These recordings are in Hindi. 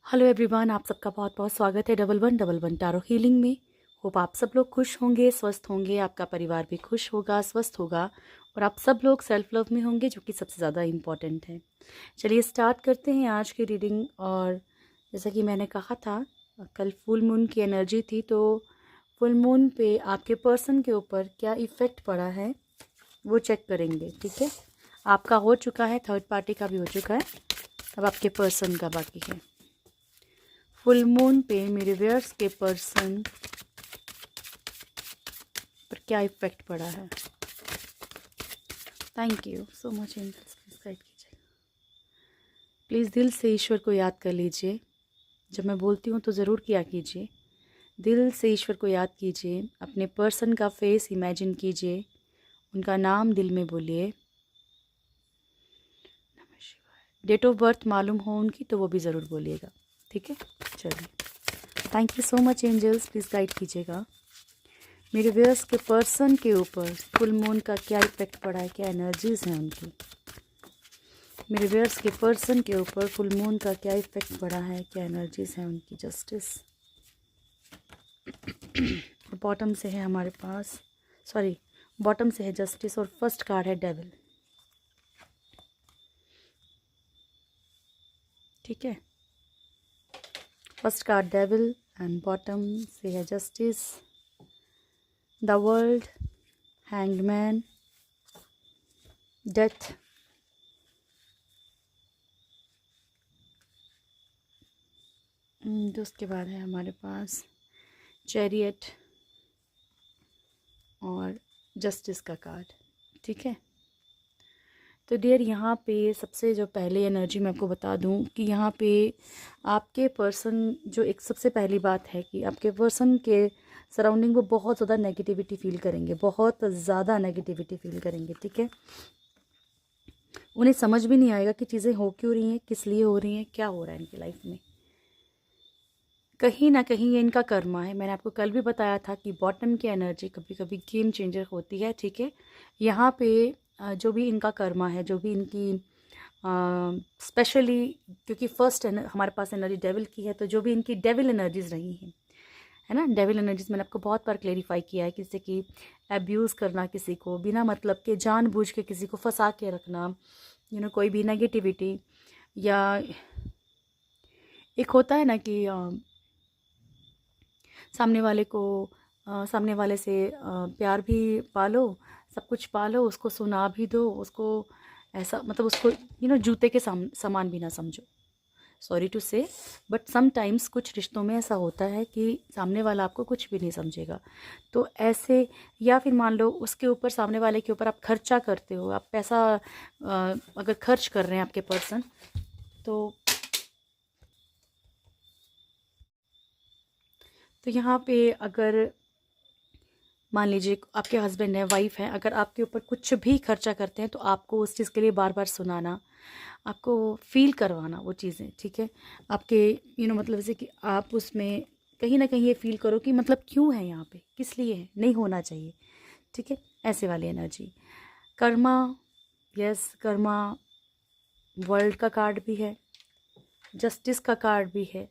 हेलो एवरीवन, आप सबका बहुत बहुत स्वागत है 1111 टैरो हीलिंग में। होप आप सब लोग खुश होंगे, स्वस्थ होंगे, आपका परिवार भी खुश होगा, स्वस्थ होगा और आप सब लोग सेल्फ लव में होंगे, जो कि सबसे ज़्यादा इम्पॉर्टेंट है। चलिए स्टार्ट करते हैं आज की रीडिंग। और जैसा कि मैंने कहा था, कल फुल मून की एनर्जी थी, तो फुल मून पे आपके पर्सन के ऊपर क्या इफ़ेक्ट पड़ा है वो चेक करेंगे। ठीक है, आपका हो चुका है, थर्ड पार्टी का भी हो चुका है, अब आपके पर्सन का बाकी है। फुल मून पे मेरे व्यूअर्स के पर्सन पर क्या इफेक्ट पड़ा है। Thank you so much angels, please guide कीजिए। प्लीज़ दिल से ईश्वर को याद कर लीजिए। जब मैं बोलती हूँ तो ज़रूर किया कीजिए। दिल से ईश्वर को याद कीजिए, अपने पर्सन का फेस इमेजिन कीजिए, उनका नाम दिल में बोलिए। नमः शिवाय। डेट ऑफ बर्थ मालूम हो उनकी तो वो भी ज़रूर बोलिएगा। ठीक है, चलिए। Thank you so much angels, please guide कीजिएगा। मेरे व्यूअर्स के पर्सन के ऊपर फुल मून का क्या इफेक्ट पड़ा है, क्या एनर्जीज हैं उनकी। मेरे व्यूअर्स के पर्सन के ऊपर फुल मून का क्या इफेक्ट पड़ा है, क्या एनर्जीज हैं उनकी। जस्टिस बॉटम से है हमारे पास, सॉरी बॉटम से है जस्टिस और फर्स्ट कार्ड है डेविल। ठीक है, first card devil and bottom से है justice, the world, hanged man, death, तो उसके बाद है हमारे पास चैरियट और जस्टिस का कार्ड। ठीक है, तो डियर यहाँ पे सबसे जो पहले एनर्जी मैं आपको बता दूँ कि यहाँ पे आपके पर्सन, जो एक सबसे पहली बात है कि आपके पर्सन के सराउंडिंग वो बहुत ज़्यादा नेगेटिविटी फील करेंगे, बहुत ज़्यादा नेगेटिविटी फील करेंगे। ठीक है, उन्हें समझ भी नहीं आएगा कि चीज़ें हो क्यों रही हैं, किस लिए हो रही हैं, क्या हो रहा है इनकी लाइफ में। कहीं ना कहीं ये इनका कर्मा है। मैंने आपको कल भी बताया था कि बॉटम की एनर्जी कभी कभी गेम चेंजर होती है। ठीक है, यहाँ पे जो भी इनका कर्मा है, जो भी इनकी स्पेशली क्योंकि फर्स्ट हमारे पास एनर्जी डेविल की है, तो जो भी इनकी डेविल एनर्जीज रही हैं, है ना, डेविल एनर्जीज मैंने आपको बहुत बार क्लेरिफाई किया है। किसी की एब्यूज़ करना, किसी को बिना मतलब के जानबूझ के किसी को फंसा के रखना, कोई भी नेगेटिविटी, या एक होता है ना कि सामने वाले को सामने वाले से प्यार भी पालो, सब कुछ पालो, उसको सुना भी दो, उसको ऐसा मतलब उसको जूते के समान भी ना समझो। सॉरी टू से, बट समटाइम्स कुछ रिश्तों में ऐसा होता है कि सामने वाला आपको कुछ भी नहीं समझेगा। तो ऐसे, या फिर मान लो उसके ऊपर, सामने वाले के ऊपर आप खर्चा करते हो, आप पैसा अगर खर्च कर रहे हैं आपके पर्सन, तो यहाँ पे अगर मान लीजिए आपके हस्बैंड है, वाइफ है, अगर आपके ऊपर कुछ भी खर्चा करते हैं तो आपको उस चीज़ के लिए बार बार सुनाना, आपको फील करवाना वो चीज़ें। ठीक है, आपके मतलब जैसे कि आप उसमें कहीं ना कहीं ये फील करो कि मतलब क्यों है यहाँ पे, किस लिए है, नहीं होना चाहिए। ठीक है, ऐसे वाली energy. Karma, yes Karma, world का कार्ड भी है, जस्टिस का कार्ड भी है,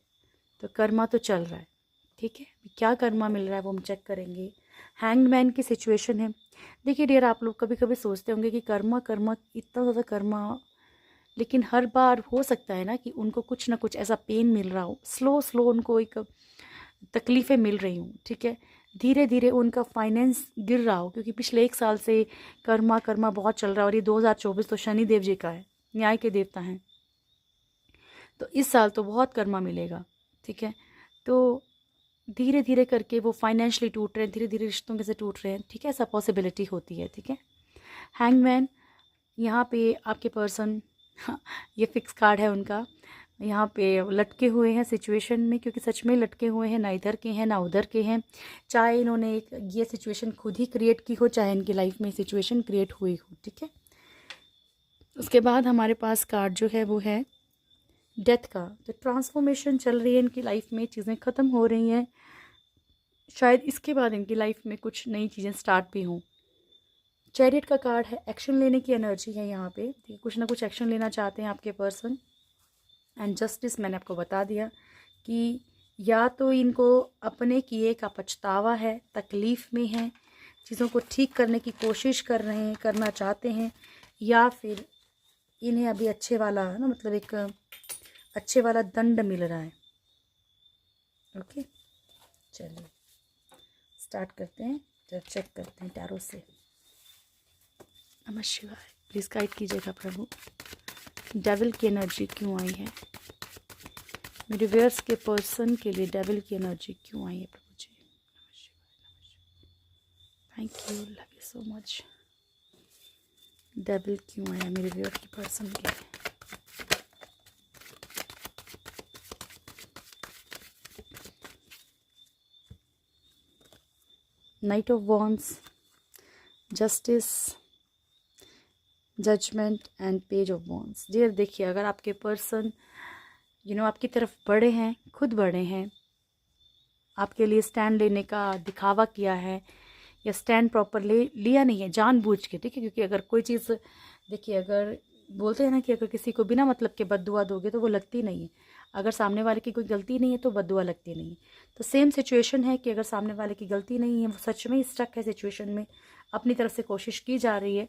तो कर्मा तो चल रहा है। ठीक है, क्या कर्मा मिल रहा है वो हम चेक करेंगे। हैंग्ड मैन की सिचुएशन है। देखिए डियर, आप लोग कभी कभी सोचते होंगे कि कर्मा कर्मा इतना ज़्यादा कर्मा, लेकिन हर बार हो सकता है ना कि उनको कुछ ना कुछ ऐसा पेन मिल रहा हो, स्लो स्लो उनको एक तकलीफ़ें मिल रही हूँ। ठीक है, धीरे धीरे उनका फाइनेंस गिर रहा हो, क्योंकि पिछले 1 साल से कर्मा कर्मा बहुत चल रहा है, और ये 2024 तो शनि देव जी का है, न्याय के देवता हैं, तो इस साल तो बहुत कर्मा मिलेगा। ठीक है, तो धीरे धीरे करके वो फाइनेंशियली टूट रहे हैं, धीरे धीरे रिश्तों के से टूट रहे हैं। ठीक है, ऐसा पॉसिबिलिटी होती है। ठीक है, हैंगमैन, यहाँ पे आपके पर्सन ये फिक्स कार्ड है उनका, यहाँ पे लटके हुए हैं सिचुएशन में, क्योंकि सच में लटके हुए हैं, ना इधर के हैं ना उधर के हैं। चाहे इन्होंने एक ये सिचुएशन खुद ही क्रिएट की हो, चाहे इनकी लाइफ में सिचुएशन क्रिएट हुई हो। ठीक है, उसके बाद हमारे पास कार्ड जो है वो है डेथ का। तो ट्रांसफॉर्मेशन चल रही है इनकी लाइफ में, चीज़ें ख़त्म हो रही हैं, शायद इसके बाद इनकी लाइफ में कुछ नई चीज़ें स्टार्ट भी हों। चैरियट का कार्ड है, एक्शन लेने की एनर्जी है यहाँ पे, कुछ ना कुछ एक्शन लेना चाहते हैं आपके पर्सन। एंड जस्टिस मैंने आपको बता दिया कि या तो इनको अपने किए का पछतावा है, तकलीफ़ में हैं, चीज़ों को ठीक करने की कोशिश कर रहे हैं, करना चाहते हैं, या फिर इन्हें अभी अच्छे वाला ना, मतलब एक अच्छे वाला दंड मिल रहा है। ओके, चलिए स्टार्ट करते हैं, जब चेक करते हैं टैरो से। नमः शिवाय। प्लीज़ गाइड कीजिएगा प्रभु, डेविल की एनर्जी क्यों आई है मेरे व्यूअर्स के पर्सन के लिए? डेविल की एनर्जी क्यों आई है प्रभु जी? नमः शिवाय, thank you, love you so much. Devil क्यों आया मेरे व्यूअर के पर्सन के लिए? Knight of wands, justice, judgement and page of wands. Dear देखिए, अगर आपके पर्सन आपकी तरफ बढ़े हैं, खुद बढ़े हैं, आपके लिए स्टैंड लेने का दिखावा किया है, या स्टैंड प्रॉपर लिया नहीं है जानबूझ के, ठीक है? क्योंकि अगर कोई चीज़, देखिए, अगर बोलते हैं ना कि अगर किसी को बिना मतलब के बद्दुआ दोगे तो वो लगती नहीं है। अगर सामने वाले की कोई गलती नहीं है तो बद्दुआ लगती नहीं है। तो सेम सिचुएशन है कि अगर सामने वाले की गलती नहीं है, वो सच में स्टक है सिचुएशन में, अपनी तरफ से कोशिश की जा रही है,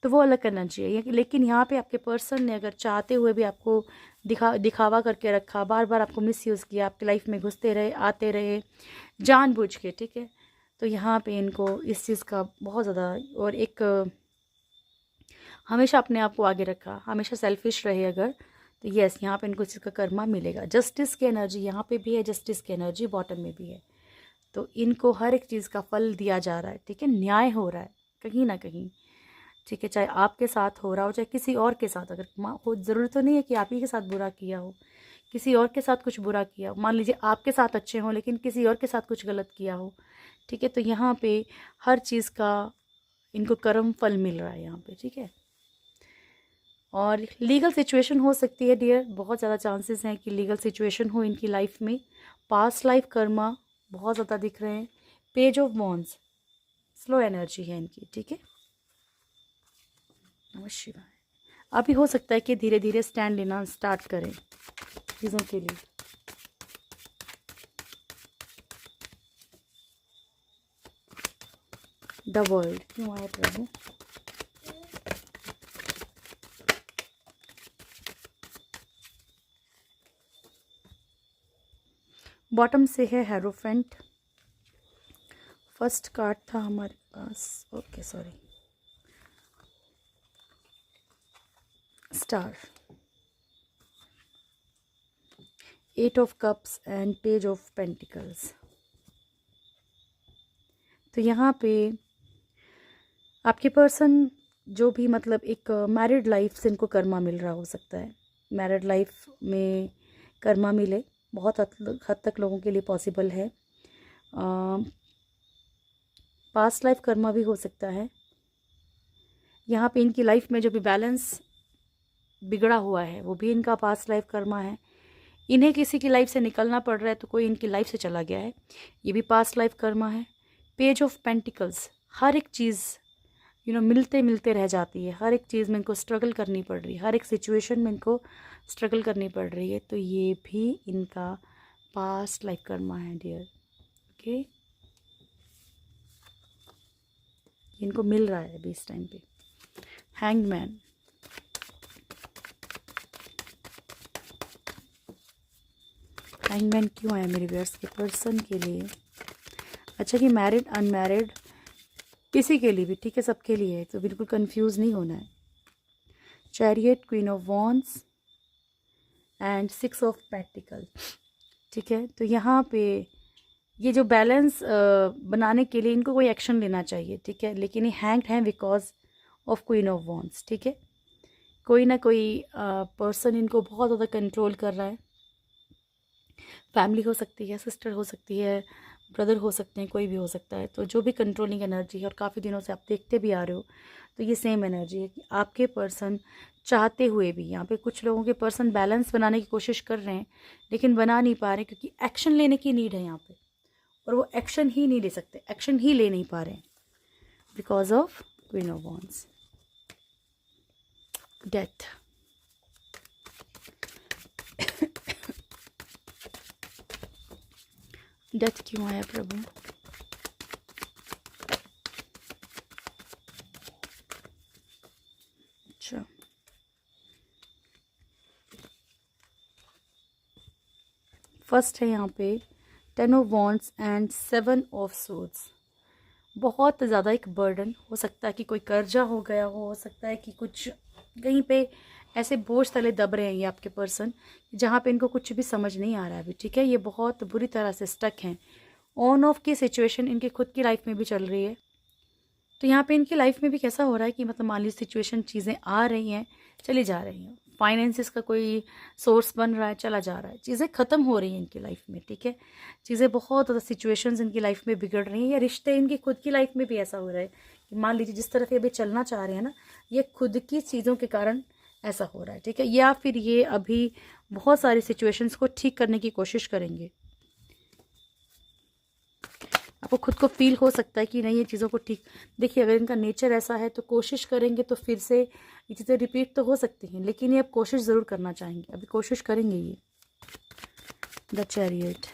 तो वो अलग करना चाहिए। लेकिन यहाँ पे आपके पर्सन ने अगर चाहते हुए भी आपको दिखावा करके रखा, बार बार आपको मिसयूज़ किया, आपकी लाइफ में घुसते रहे, आते रहे जानबूझ के, ठीक है? तो यहाँ पे इनको इस चीज़ का बहुत ज़्यादा, और एक हमेशा अपने आप को आगे रखा, हमेशा सेल्फिश रहे अगर, तो यस, यहाँ पे इनको इस चीज़ का कर्मा मिलेगा। जस्टिस की एनर्जी यहाँ पे भी है, जस्टिस की एनर्जी बॉटम में भी है। तो इनको हर एक चीज़ का फल दिया जा रहा है, ठीक है? न्याय हो रहा है कहीं ना कहीं, ठीक है? चाहे आपके साथ हो रहा हो, चाहे किसी और के साथ, अगर हो, ज़रूरत तो नहीं है कि आप ही के साथ बुरा किया हो, किसी और के साथ कुछ बुरा किया हो। मान लीजिए आपके साथ अच्छे हों लेकिन किसी और के साथ कुछ गलत किया हो, ठीक है? तो यहाँ पे हर चीज़ का इनको कर्म फल मिल रहा है यहाँ पे, ठीक है? और लीगल सिचुएशन हो सकती है डियर, बहुत ज़्यादा चांसेस हैं कि लीगल सिचुएशन हो इनकी लाइफ में। पास्ट लाइफ कर्मा बहुत ज़्यादा दिख रहे हैं। Page of wands, slow energy है इनकी, ठीक है? नमः शिवाय। अभी हो सकता है कि धीरे धीरे स्टैंड लेना स्टार्ट करें चीज़ों के लिए। द वर्ल्ड क्यों आया प्रभु? बॉटम से है हेरोफेंट, फर्स्ट कार्ड था हमारे पास, okay sorry, star, eight of cups and page of pentacles. तो यहाँ पे आपके पर्सन जो भी, मतलब एक मैरिड लाइफ से इनको कर्मा मिल रहा हो सकता है, मैरिड लाइफ में कर्मा मिले, बहुत हद तक लोगों के लिए पॉसिबल है। पास्ट लाइफ कर्मा भी हो सकता है। यहाँ पे इनकी लाइफ में जो भी बैलेंस बिगड़ा हुआ है वो भी इनका पास्ट लाइफ कर्मा है। इन्हें किसी की लाइफ से निकलना पड़ रहा है तो कोई इनकी लाइफ से चला गया है, ये भी पास्ट लाइफ कर्मा है। पेज ऑफ पेंटिकल्स, हर एक चीज़ मिलते मिलते रह जाती है, हर एक चीज़ में इनको स्ट्रगल करनी पड़ रही है, हर एक सिचुएशन में इनको स्ट्रगल करनी पड़ रही है, तो ये भी इनका पास्ट लाइफ कर्मा है डियर, ओके? इनको मिल रहा है अभी इस टाइम पे। हैंगमैन, हैंगमैन क्यों आया मेरे व्यूअर्स के पर्सन के लिए? अच्छा, कि मैरिड अनमैरिड किसी के लिए भी, ठीक है, सबके लिए है, तो बिल्कुल कंफ्यूज नहीं होना है। Chariot, queen of wands and six of pentacle, ठीक है? तो यहाँ पे ये जो बैलेंस बनाने के लिए इनको कोई एक्शन लेना चाहिए, ठीक है? लेकिन ये हैंग्ड हैं because of queen of wands, ठीक है? कोई ना कोई पर्सन इनको बहुत ज़्यादा कंट्रोल कर रहा है। फैमिली हो सकती है, सिस्टर हो सकती है, ब्रदर हो सकते हैं, कोई भी हो सकता है। तो जो भी कंट्रोलिंग एनर्जी है, और काफ़ी दिनों से आप देखते भी आ रहे हो, तो ये सेम एनर्जी है कि आपके पर्सन चाहते हुए भी, यहाँ पे कुछ लोगों के पर्सन बैलेंस बनाने की कोशिश कर रहे हैं लेकिन बना नहीं पा रहे, क्योंकि एक्शन लेने की नीड है यहाँ पे, और वो एक्शन ही नहीं ले सकते, एक्शन ही ले नहीं पा रहे हैं because of queen of wands. Death, death क्यों आया प्रभु? अच्छा, फर्स्ट है यहाँ पे 10 of wands and 7 of swords. बहुत ज़्यादा एक बर्डन हो सकता है कि कोई कर्जा हो गया हो सकता है कि कुछ कहीं पे ऐसे बोझ तले दब रहे हैं ये आपके पर्सन, जहाँ पे इनको कुछ भी समझ नहीं आ रहा है अभी, ठीक है। ये बहुत बुरी तरह से स्टक हैं। ऑन ऑफ की सिचुएशन इनकी खुद की लाइफ में भी चल रही है। तो यहाँ पे इनकी लाइफ में भी कैसा हो रहा है कि मतलब मान लीजिए सिचुएशन, चीज़ें आ रही हैं, चली जा रही हैं। फाइनेंसिस का कोई सोर्स बन रहा है, चला जा रहा है, चीज़ें ख़त्म हो रही हैं इनकी लाइफ में, ठीक है। चीज़ें बहुत ज़्यादा सिचुएशंस इनकी लाइफ में बिगड़ रही हैं, या रिश्ते इनकी खुद की लाइफ में भी ऐसा हो रहा है कि मान लीजिए जिस तरफ ये अभी चलना चाह रहे हैं ना, ये खुद की चीज़ों के कारण ऐसा हो रहा है, ठीक है। या फिर ये अभी बहुत सारी सिचुएशंस को ठीक करने की कोशिश करेंगे। आपको खुद को फील हो सकता है कि नहीं ये चीज़ों को ठीक, देखिए अगर इनका नेचर ऐसा है तो कोशिश करेंगे तो फिर से ये चीज़ें रिपीट तो हो सकती हैं, लेकिन ये अब कोशिश ज़रूर करना चाहेंगे, अभी कोशिश करेंगे ये। द चैरियट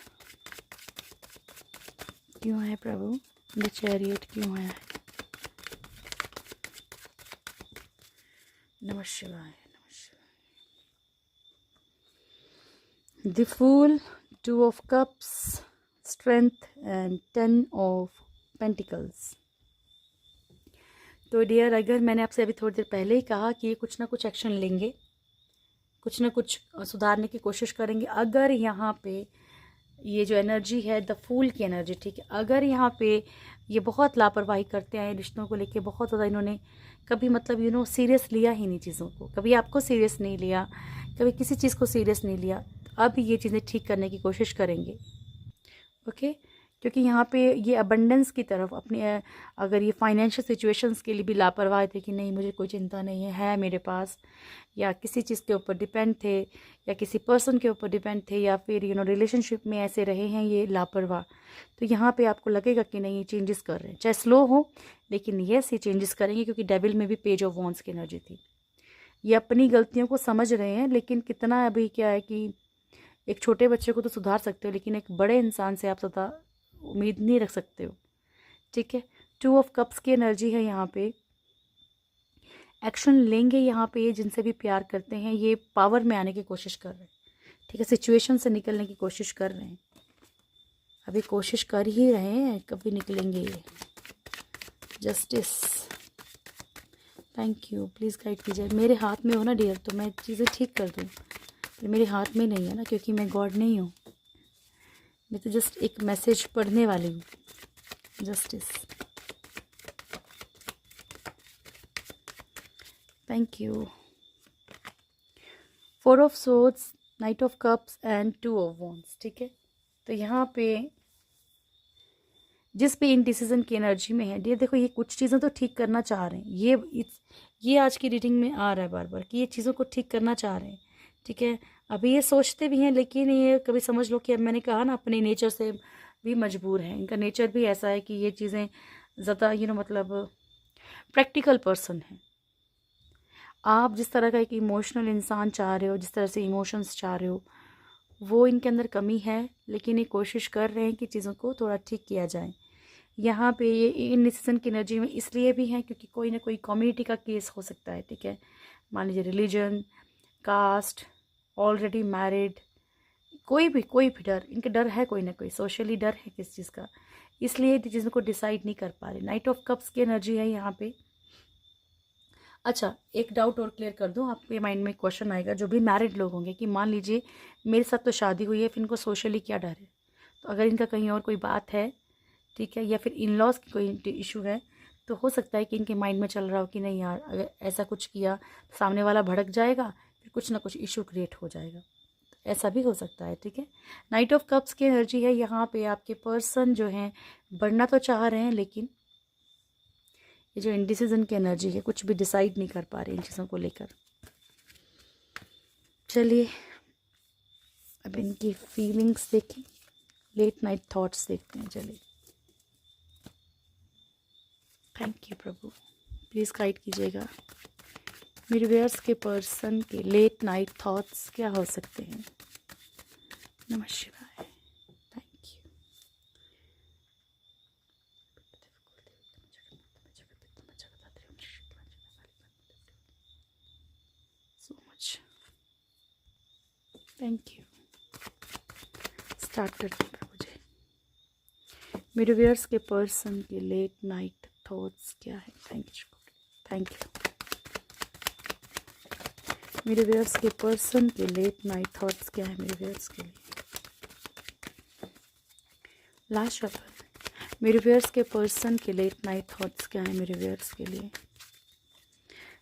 क्यों है प्रभु? द चैरियट क्यों है? नमः शिवाय, नमः शिवाय। The fool, 2 of cups, strength and 10 of pentacles. तो डियर, अगर मैंने आपसे अभी थोड़ी देर पहले ही कहा कि ये कुछ ना कुछ एक्शन लेंगे, कुछ ना कुछ सुधारने की कोशिश करेंगे। अगर यहाँ पे ये जो एनर्जी है द फूल की एनर्जी, ठीक है, अगर यहाँ पे ये बहुत लापरवाही करते हैं रिश्तों को लेके, बहुत ज़्यादा इन्होंने कभी मतलब सीरियस लिया ही नहीं चीज़ों को, कभी आपको सीरियस नहीं लिया, कभी किसी चीज़ को सीरियस नहीं लिया, तो अब ये चीज़ें ठीक करने की कोशिश करेंगे, ओके। क्योंकि यहाँ पे ये अबंडेंस की तरफ अपनी अगर ये फाइनेंशियल सिचुएशंस के लिए भी लापरवाह थे कि नहीं मुझे कोई चिंता नहीं है मेरे पास, या किसी चीज़ के ऊपर डिपेंड थे, या किसी पर्सन के ऊपर डिपेंड थे, या फिर रिलेशनशिप में ऐसे रहे हैं ये लापरवाह, तो यहाँ पे आपको लगेगा कि नहीं ये चेंजेस कर रहे हैं, चाहे स्लो हो लेकिन यस ये चेंजेस करेंगे। क्योंकि डेविल में भी पेज ऑफ वॉन्ड्स की एनर्जी थी। ये अपनी गलतियों को समझ रहे हैं, लेकिन कितना अभी क्या है कि एक छोटे बच्चे को तो सुधार सकते हो, लेकिन एक बड़े इंसान से आप ज़्यादा उम्मीद नहीं रख सकते हो, ठीक है। 2 ऑफ कप्स की एनर्जी है यहाँ पे। एक्शन लेंगे यहाँ पे, ये जिनसे भी प्यार करते हैं ये पावर में आने की कोशिश कर रहे हैं, ठीक है, सिचुएशन से निकलने की कोशिश कर रहे हैं, अभी कोशिश कर ही रहे हैं, कभी निकलेंगे ये। Justice, thank you, please guide कीजिए। मेरे हाथ में हो ना डियर तो मैं चीज़ें ठीक कर दूँ, मेरे हाथ में नहीं है ना, क्योंकि मैं गॉड नहीं हूँ, मैं तो जस्ट एक मैसेज पढ़ने वाली हूँ। Justice, thank you. 4 of swords, night of cups and 2 of wands, ठीक है। तो यहाँ पे जिस भी इनडिसीजन की एनर्जी में है, ये देखो ये कुछ चीज़ें तो ठीक करना चाह रहे हैं, ये आज की रीडिंग में आ रहा है बार बार कि ये चीज़ों को ठीक करना चाह रहे हैं, ठीक है। अभी ये सोचते भी हैं, लेकिन ये कभी समझ लो कि अब मैंने कहा ना अपने नेचर से भी मजबूर है, इनका नेचर भी ऐसा है कि ये चीज़ें ज़्यादा मतलब प्रैक्टिकल पर्सन है। आप जिस तरह का एक इमोशनल इंसान चाह रहे हो, जिस तरह से इमोशंस चाह रहे हो, वो इनके अंदर कमी है, लेकिन ये कोशिश कर रहे हैं कि चीज़ों को थोड़ा ठीक किया जाए। यहाँ पे ये इनडिसीजन की एनर्जी में इसलिए भी हैं क्योंकि कोई ना कोई कम्युनिटी का केस हो सकता है, ठीक है। मान लीजिए रिलीजन, कास्ट, ऑलरेडी मैरिड, कोई भी डर, इनके डर है, कोई ना कोई सोशली डर है किस चीज़ का, इसलिए चीज़ों को डिसाइड नहीं कर पा रहे। नाइट ऑफ कप्स की एनर्जी है यहाँ पे। अच्छा, एक डाउट और क्लियर कर दूं, आपके माइंड में क्वेश्चन आएगा जो भी मैरिड लोग होंगे कि मान लीजिए मेरे साथ तो शादी हुई है, फिर इनको सोशली क्या डर है। तो अगर इनका कहीं और कोई बात है, ठीक है, या फिर इन लॉज की कोई इशू है, तो हो सकता है कि इनके माइंड में चल रहा हो कि नहीं यार अगर ऐसा कुछ किया तो सामने वाला भड़क जाएगा, फिर कुछ ना कुछ इशू क्रिएट हो जाएगा, तो ऐसा भी हो सकता है, ठीक है। नाइट ऑफ कप्स की एनर्जी है यहाँ पे। आपके पर्सन जो हैं बढ़ना तो चाह रहे हैं, लेकिन ये जो इनडिसीजन की एनर्जी है, कुछ भी डिसाइड नहीं कर पा रहे इन चीज़ों को लेकर। चलिए अब इनकी फीलिंग्स देखें, लेट नाइट थॉट्स देखते हैं। चलिए, thank you Prabhu, please guide कीजिएगा मेरे व्यूअर्स के पर्सन के लेट नाइट थॉट्स क्या हो सकते हैं। नमः शिवाय, थैंक यू। स्टार्ट करते हैं मुझे। मेरे व्यूअर्स के पर्सन के लेट नाइट थॉट्स क्या है? Thank you. मेरे व्यूअर्स के पर्सन के लेट नाइट थॉट्स क्या है मेरे व्यूअर्स के लिए? Last shuffle. मेरे व्यूअर्स के पर्सन के लेट नाइट थॉट्स क्या है मेरे व्यूअर्स के लिए?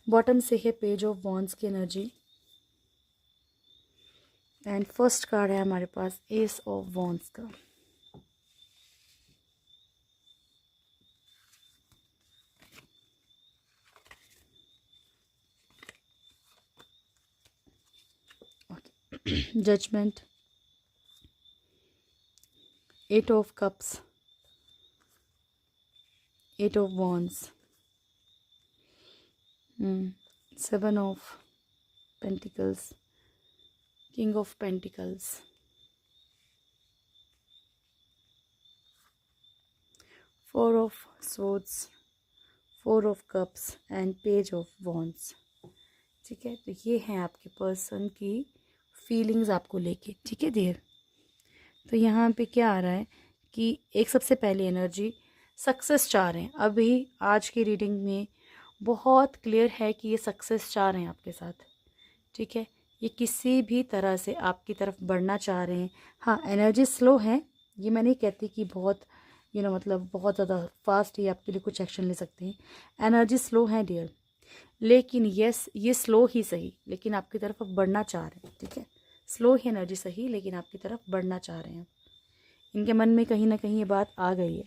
बॉटम से है पेज ऑफ वॉन्ड्स की एनर्जी एंड फर्स्ट कार्ड है हमारे पास एस ऑफ वॉन्ड्स का। Judgement, eight of cups, eight of wands, seven of pentacles, king of pentacles, four of swords, four of cups and page of wands. ठीक है, तो ये हैं आपके पर्सन की फीलिंग्स आपको लेके। ठीक है डियर, तो यहाँ पे क्या आ रहा है कि एक सबसे पहले एनर्जी सक्सेस चाह रहे हैं। अभी आज की रीडिंग में बहुत क्लियर है कि ये सक्सेस चाह रहे हैं आपके साथ। ठीक है, ये किसी भी तरह से आपकी तरफ बढ़ना चाह रहे हैं। हाँ, एनर्जी स्लो है, ये मैं नहीं कहती कि बहुत मतलब बहुत ज़्यादा फास्ट ही आपके लिए कुछ एक्शन ले सकते हैं। एनर्जी स्लो है डियर, लेकिन यस ये स्लो ही सही, लेकिन आपकी तरफ अब बढ़ना चाह रहे हैं। ठीक है, स्लो ही एनर्जी सही, लेकिन आपकी तरफ बढ़ना चाह रहे हैं। इनके मन में कहीं ना कहीं ये बात आ गई है।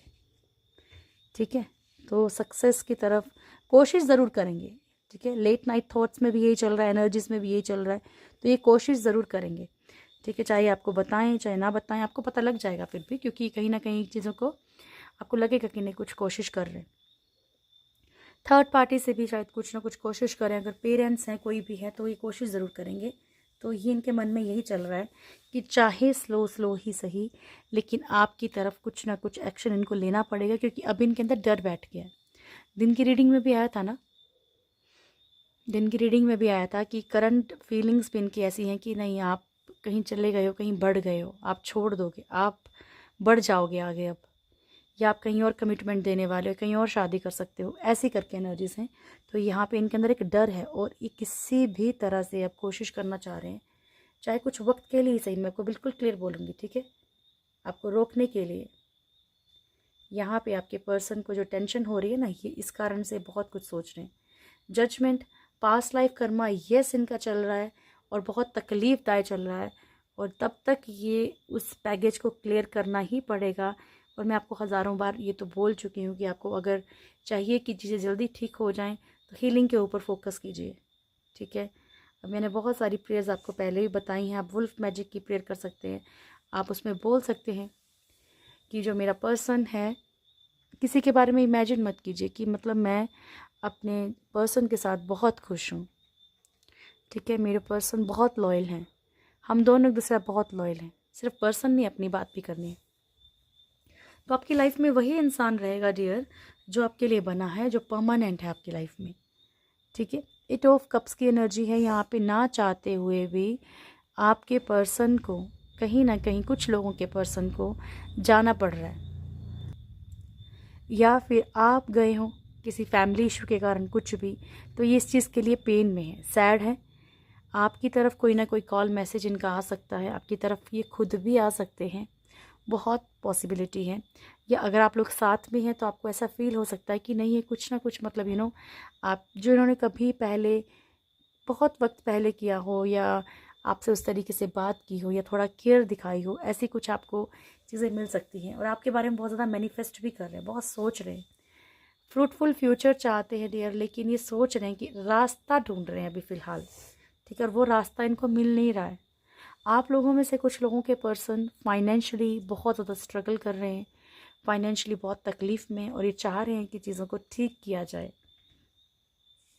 ठीक है, तो सक्सेस की तरफ कोशिश ज़रूर करेंगे। ठीक है, लेट नाइट थॉट्स में भी यही चल रहा है, एनर्जीज में भी यही चल रहा है, तो ये कोशिश ज़रूर करेंगे। ठीक है, चाहे आपको बताएं चाहे ना बताएं, आपको पता लग जाएगा फिर भी, क्योंकि कहीं ना कहीं चीज़ों को आपको लगेगा कि नहीं कुछ कोशिश कर रहे हैं। थर्ड पार्टी से भी शायद कुछ ना कुछ कोशिश करें। अगर पेरेंट्स हैं, कोई भी है, तो ये कोशिश ज़रूर करेंगे। तो ये इनके मन में यही चल रहा है कि चाहे स्लो ही सही, लेकिन आपकी तरफ कुछ ना कुछ एक्शन इनको लेना पड़ेगा, क्योंकि अब इनके अंदर डर बैठ गया है। दिन की रीडिंग में भी आया था ना, दिन की रीडिंग में भी आया था कि करंट फीलिंग्स भी इनकी ऐसी हैं कि नहीं, आप कहीं चले गए हो, कहीं बढ़ गए हो, आप छोड़ दोगे, आप बढ़ जाओगे आगे अब, या आप कहीं और कमिटमेंट देने वाले हो, कहीं और शादी कर सकते हो, ऐसी करके एनर्जीज हैं। तो यहाँ पे इनके अंदर एक डर है, और ये किसी भी तरह से अब कोशिश करना चाह रहे हैं, चाहे कुछ वक्त के लिए ही सही। मैं आपको बिल्कुल क्लियर बोलूँगी, ठीक है, आपको रोकने के लिए। यहाँ पे आपके पर्सन को जो टेंशन हो रही है ना, ये इस कारण से बहुत कुछ सोच रहे हैं। Judgement, past life karma, yes इनका चल रहा है और बहुत तकलीफदायक चल रहा है, और तब तक ये उस पैकेज को क्लियर करना ही पड़ेगा। और मैं आपको हज़ारों बार ये तो बोल चुकी हूँ कि आपको अगर चाहिए कि चीज़ें जल्दी ठीक हो जाएं, तो हीलिंग के ऊपर फोकस कीजिए। ठीक है, अब मैंने बहुत सारी प्रेयर्स आपको पहले ही बताई हैं। आप वुल्फ मैजिक की प्रेयर कर सकते हैं। आप उसमें बोल सकते हैं कि जो मेरा पर्सन है, किसी के बारे में इमेजिन मत कीजिए कि मतलब मैं अपने पर्सन के साथ बहुत खुश हूँ। ठीक है, मेरे पर्सन बहुत लॉयल हैं, हम दोनों एक दूसरे बहुत लॉयल हैं। सिर्फ पर्सन नहीं, अपनी बात भी करनी है। तो आपकी लाइफ में वही इंसान रहेगा डियर जो आपके लिए बना है, जो परमानेंट है आपकी लाइफ में। ठीक है, एट ऑफ कप्स की एनर्जी है यहाँ पे। ना चाहते हुए भी आपके पर्सन को कहीं ना कहीं, कुछ लोगों के पर्सन को जाना पड़ रहा है, या फिर आप गए हो किसी फैमिली इशू के कारण कुछ भी, तो ये इस चीज़ के लिए पेन में है, सैड है। आपकी तरफ कोई ना कोई कॉल मैसेज इनका आ सकता है, आपकी तरफ ये खुद भी आ सकते हैं, बहुत पॉसिबिलिटी है। या अगर आप लोग साथ में हैं तो आपको ऐसा फील हो सकता है कि नहीं, ये कुछ ना कुछ मतलब आप जो इन्होंने कभी पहले बहुत वक्त पहले किया हो, या आपसे उस तरीके से बात की हो, या थोड़ा केयर दिखाई हो, ऐसी कुछ आपको चीज़ें मिल सकती हैं। और आपके बारे में बहुत ज़्यादा मैनिफेस्ट भी कर रहे हैं, बहुत सोच रहे हैं, फ्रूटफुल फ्यूचर चाहते हैं डियर, लेकिन ये सोच रहे हैं कि रास्ता ढूंढ रहे हैं अभी फ़िलहाल। ठीक है, और वो रास्ता इनको मिल नहीं रहा है। आप लोगों में से कुछ लोगों के पर्सन फाइनेंशियली बहुत ज़्यादा स्ट्रगल कर रहे हैं, फाइनेंशियली बहुत तकलीफ़ में, और ये चाह रहे हैं कि चीज़ों को ठीक किया जाए।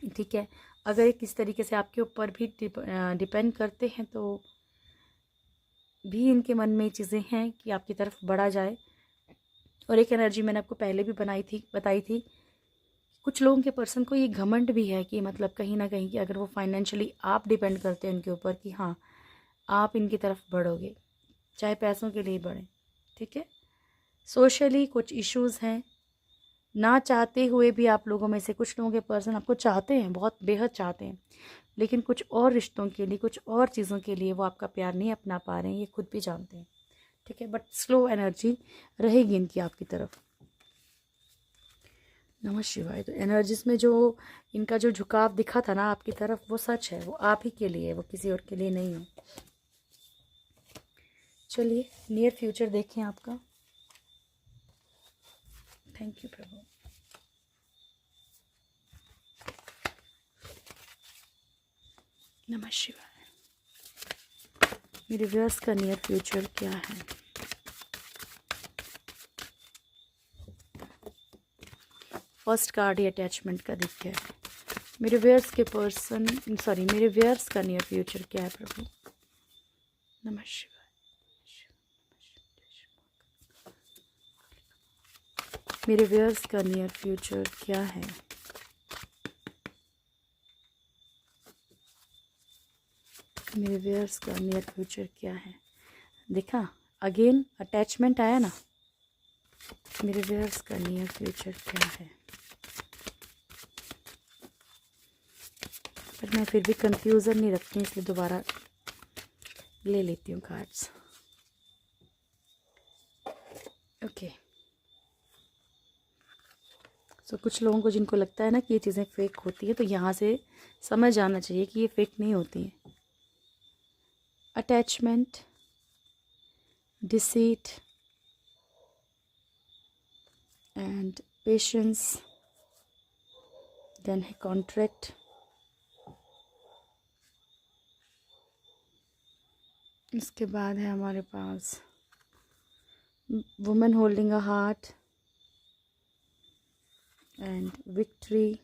ठीक है, अगर ये किस तरीके से आपके ऊपर भी डिपेंड करते हैं, तो भी इनके मन में चीज़ें हैं कि आपकी तरफ बढ़ा जाए। और एक एनर्जी मैंने आपको पहले भी बताई थी, कुछ लोगों के पर्सन को ये घमंड भी है कि मतलब कहीं ना कहीं कि अगर वो फाइनेंशियली आप डिपेंड करते हैं उनके ऊपर कि हाँ आप इनकी तरफ बढ़ोगे, चाहे पैसों के लिए बढ़ें, ठीक है। सोशली कुछ इश्यूज़ हैं, ना चाहते हुए भी आप लोगों में से कुछ लोगों के पर्सन आपको चाहते हैं, बहुत बेहद चाहते हैं, लेकिन कुछ और रिश्तों के लिए, कुछ और चीज़ों के लिए वो आपका प्यार नहीं अपना पा रहे हैं, ये खुद भी जानते हैं, ठीक है। बट स्लो एनर्जी रहेगी इनकी आपकी तरफ। नमः शिवाय। तो एनर्जीज में जो इनका जो झुकाव दिखा था ना आपकी तरफ, वो सच है, वो आप ही के लिए है, वो किसी और के लिए नहीं है। चलिए नियर फ्यूचर देखें आपका। थैंक यू प्रभु। नमः शिवाय। मेरे व्यूअर्स का नियर फ्यूचर क्या है? फर्स्ट कार्ड ही अटैचमेंट का दिख गया है। मेरे व्यूअर्स के पर्सन, सॉरी, मेरे व्यूअर्स का नियर फ्यूचर क्या है प्रभु? नमः शिवाय। मेरे व्यूअर्स का नियर फ्यूचर क्या है? मेरे व्यूअर्स का नियर फ्यूचर क्या है? देखा, अगेन अटैचमेंट आया ना। मेरे व्यूअर्स का नियर फ्यूचर क्या है? पर मैं फिर भी कंफ्यूजन नहीं रखती, इसलिए दोबारा ले लेती हूँ कार्ड्स। ओके। सो कुछ लोगों को जिनको लगता है ना कि ये चीज़ें फेक होती है, तो यहाँ से समझ जाना चाहिए कि ये फेक नहीं होती हैं। Attachment, deceit and patience, then है कॉन्ट्रैक्ट, इसके बाद है हमारे पास women holding a heart and victory.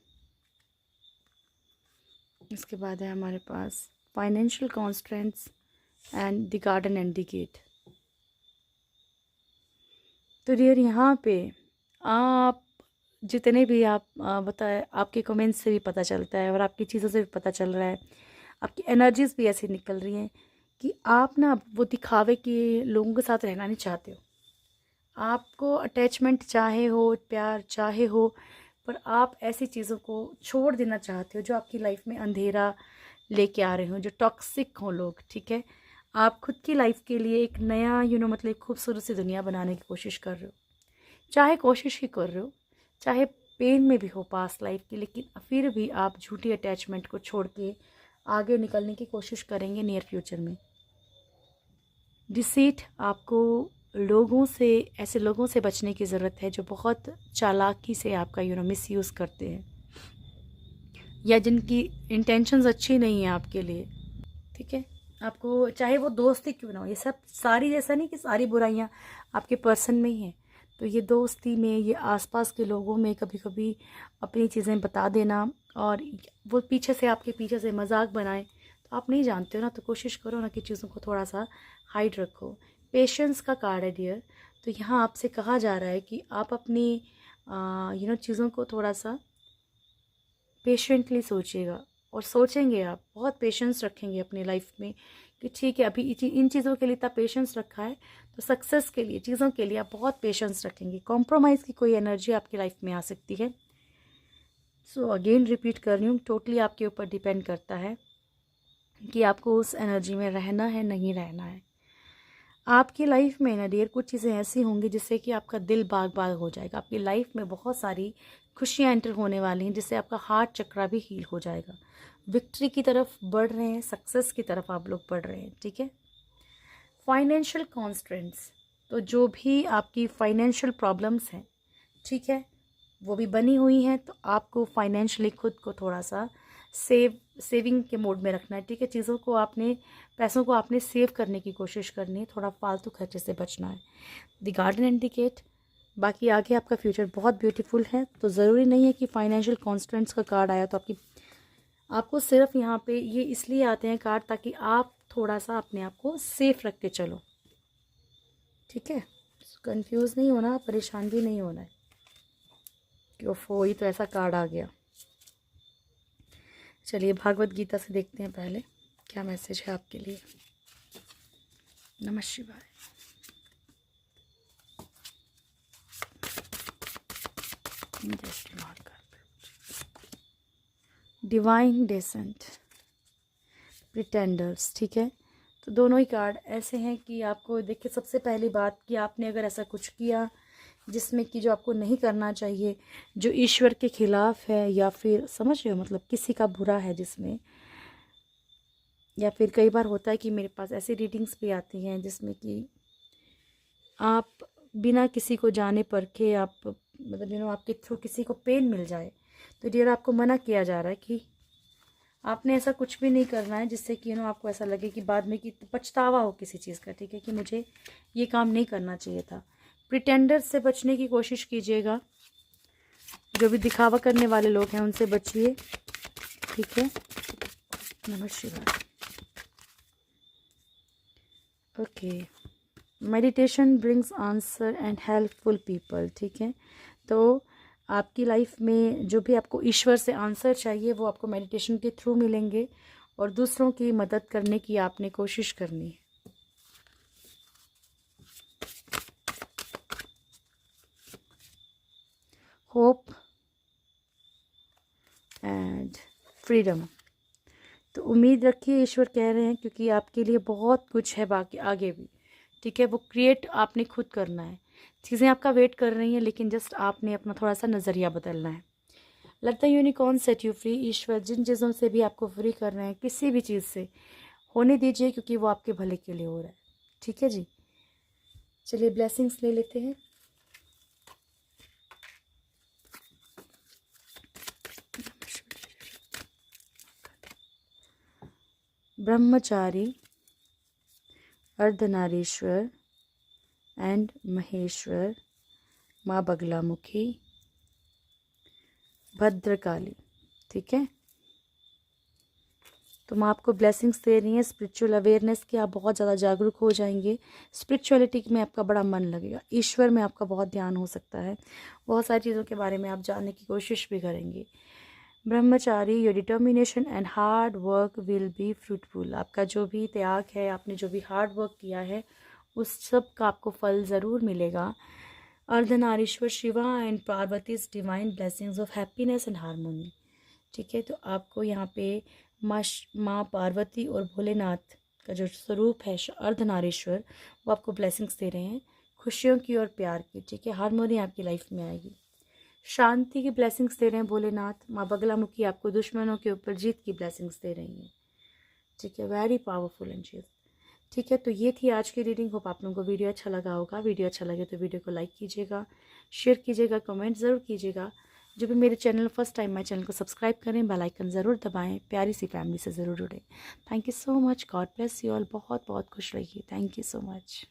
इसके बाद है हमारे पास financial constraints and the garden and the gate. तो डियर, यहाँ पे आप जितने भी आप बताए, आपके कमेंट्स से भी पता चलता है और आपकी चीज़ों से भी पता चल रहा है, आपकी एनर्जीज भी ऐसी निकल रही हैं कि आप ना वो दिखावे के लोगों के साथ रहना नहीं चाहते हो। आपको अटैचमेंट चाहे हो, प्यार चाहे हो, पर आप ऐसी चीज़ों को छोड़ देना चाहते हो जो आपकी लाइफ में अंधेरा लेके आ रहे हो, जो टॉक्सिक हो लोग, ठीक है। आप खुद की लाइफ के लिए एक नया मतलब एक खूबसूरत सी दुनिया बनाने की कोशिश कर रहे हो, चाहे कोशिश ही कर रहे हो, चाहे पेन में भी हो पास लाइफ की, लेकिन फिर भी आप झूठी अटैचमेंट को छोड़ के आगे निकलने की कोशिश करेंगे नियर फ्यूचर में। डिसीट, आपको लोगों से, ऐसे लोगों से बचने की ज़रूरत है जो बहुत चालाकी से आपका मिसयूज़ करते हैं, या जिनकी इंटेंशंस अच्छी नहीं है आपके लिए, ठीक है। आपको चाहे वो दोस्ती क्यों ना हो, ये सब सारी, जैसा नहीं कि सारी बुराइयां आपके पर्सन में ही हैं, तो ये दोस्ती में, ये आसपास के लोगों में कभी कभी अपनी चीज़ें बता देना और वो पीछे से, आपके पीछे से मजाक बनाए, तो आप नहीं जानते हो ना, तो कोशिश करो ना कि चीज़ों को थोड़ा सा हाइड रखो। पेशेंस का कार्ड है डियर। तो यहाँ आपसे कहा जा रहा है कि आप अपनी चीज़ों को थोड़ा सा पेशेंटली सोचिएगा, और सोचेंगे आप, बहुत पेशेंस रखेंगे अपनी लाइफ में कि ठीक है, अभी इन चीज़ों के लिए इतना पेशेंस रखा है, तो सक्सेस के लिए, चीज़ों के लिए आप बहुत पेशेंस रखेंगे। कॉम्प्रोमाइज़ की कोई एनर्जी आपकी लाइफ में आ सकती है। सो अगेन रिपीट कर रही हूँ, टोटली आपके ऊपर डिपेंड करता है कि आपको उस एनर्जी में रहना है, नहीं रहना है। आपकी लाइफ में ना डियर कुछ चीज़ें ऐसी होंगी जिससे कि आपका दिल बाग बाग हो जाएगा। आपकी लाइफ में बहुत सारी खुशियाँ एंटर होने वाली हैं, जिससे आपका हार्ट चक्रा भी हील हो जाएगा। विक्ट्री की तरफ बढ़ रहे हैं, सक्सेस की तरफ आप लोग बढ़ रहे हैं, ठीक है। फाइनेंशियल कॉन्स्ट्रेंट्स, तो जो भी आपकी फाइनेंशियल प्रॉब्लम्स हैं, ठीक है, वो भी बनी हुई हैं, तो आपको फाइनेंशियली खुद को थोड़ा सा सेविंग के मोड में रखना है, ठीक है। चीज़ों को आपने, पैसों को आपने सेव करने की कोशिश करनी है, थोड़ा फालतू खर्चे से बचना है। द गार्डन इंडिकेट, बाकी आगे आपका फ्यूचर बहुत ब्यूटीफुल है। तो ज़रूरी नहीं है कि फाइनेंशियल कॉन्स्टेंट्स का कार्ड आया तो आपको सिर्फ यहाँ पे ये इसलिए आते हैं कार्ड ताकि आप थोड़ा सा अपने आप को सेफ रख के चलो, ठीक है। कंफ्यूज नहीं होना, परेशान भी नहीं होना है कि वो ही तो ऐसा कार्ड आ गया। चलिए भागवत गीता से देखते हैं पहले क्या मैसेज है आपके लिए। नमः शिवाय। डिवाइन डेसेंट, प्रिटेंडर्स, ठीक है। तो दोनों ही कार्ड ऐसे हैं कि आपको देखिए, सबसे पहली बात कि आपने अगर ऐसा कुछ किया जिसमें कि जो आपको नहीं करना चाहिए, जो ईश्वर के खिलाफ है, या फिर समझ रहे हो मतलब किसी का बुरा है जिसमें, या फिर कई बार होता है कि मेरे पास ऐसी रीडिंग्स भी आती हैं जिसमें कि आप बिना किसी को जाने परखे आप मतलब आपके थ्रू किसी को पेन मिल जाए, तो डियर आपको मना किया जा रहा है कि आपने ऐसा कुछ भी नहीं करना है जिससे कि आपको ऐसा लगे कि बाद में कि पछतावा हो किसी चीज़ का, ठीक है, कि मुझे ये काम नहीं करना चाहिए था। प्रिटेंडर से बचने की कोशिश कीजिएगा, जो भी दिखावा करने वाले लोग हैं उनसे बचिए, ठीक है। नमः शिवाय। Okay, meditation brings answer and helpful people, ठीक है। तो आपकी लाइफ में जो भी आपको ईश्वर से आंसर चाहिए वो आपको मेडिटेशन के थ्रू मिलेंगे, और दूसरों की मदद करने की आपने कोशिश करनी है। Hope and freedom. तो उम्मीद रखिए, ईश्वर कह रहे हैं, क्योंकि आपके लिए बहुत कुछ है बाकी आगे भी, ठीक है। वो क्रिएट आपने खुद करना है, चीज़ें आपका वेट कर रही हैं, लेकिन जस्ट आपने अपना थोड़ा सा नज़रिया बदलना है। लगता है यूनिकॉर्न सेट यू फ्री। ईश्वर जिन चीज़ों से भी आपको फ्री कर रहे हैं, किसी भी चीज़ से होने दीजिए, क्योंकि वो आपके भले के लिए हो रहा है, ठीक है जी। चलिए ब्लेसिंग्स ले लेते हैं। ब्रह्मचारी, अर्धनारीश्वर एंड महेश्वर, माँ बगलामुखी, भद्रकाली, ठीक है। तो मैं आपको ब्लेसिंग्स दे रही हैं स्पिरिचुअल अवेयरनेस की। आप बहुत ज़्यादा जागरूक हो जाएंगे, स्पिरिचुअलिटी में आपका बड़ा मन लगेगा, ईश्वर में आपका बहुत ध्यान हो सकता है, बहुत सारी चीज़ों के बारे में आप जानने की कोशिश भी करेंगे। ब्रह्मचारी, your determination and hard work will be fruitful. आपका जो भी त्याग है, आपने जो भी हार्ड वर्क किया है, उस सब का आपको फल ज़रूर मिलेगा। Ardhanarishvara, Shiva and Parvati's divine blessings of happiness and harmony, ठीक है। तो आपको यहाँ पे माँ पार्वती और भोलेनाथ का जो स्वरूप है अर्धनारीश्वर, वो आपको ब्लेसिंग्स दे रहे हैं, खुशियों की और प्यार की, ठीक है। हारमोनी आपकी लाइफ में आएगी, शांति की ब्लेसिंग्स दे रहे हैं भोलेनाथ। माँ बगलामुखी आपको दुश्मनों के ऊपर जीत की ब्लेसिंग्स दे रही हैं, ठीक है। वेरी पावरफुल एंजल्स, ठीक है। तो ये थी आज की रीडिंग। होप आप लोगों को वीडियो अच्छा लगा होगा। वीडियो अच्छा लगे तो वीडियो को लाइक कीजिएगा, शेयर कीजिएगा, कमेंट ज़रूर कीजिएगा। जो भी मेरे channel first time my channel को सब्सक्राइब करें, बेल आइकन ज़रूर दबाएं, प्यारी सी फैमिली से ज़रूर जुड़ें। Thank you so much, God bless you all. बहुत बहुत खुश रहिए। Thank you so much.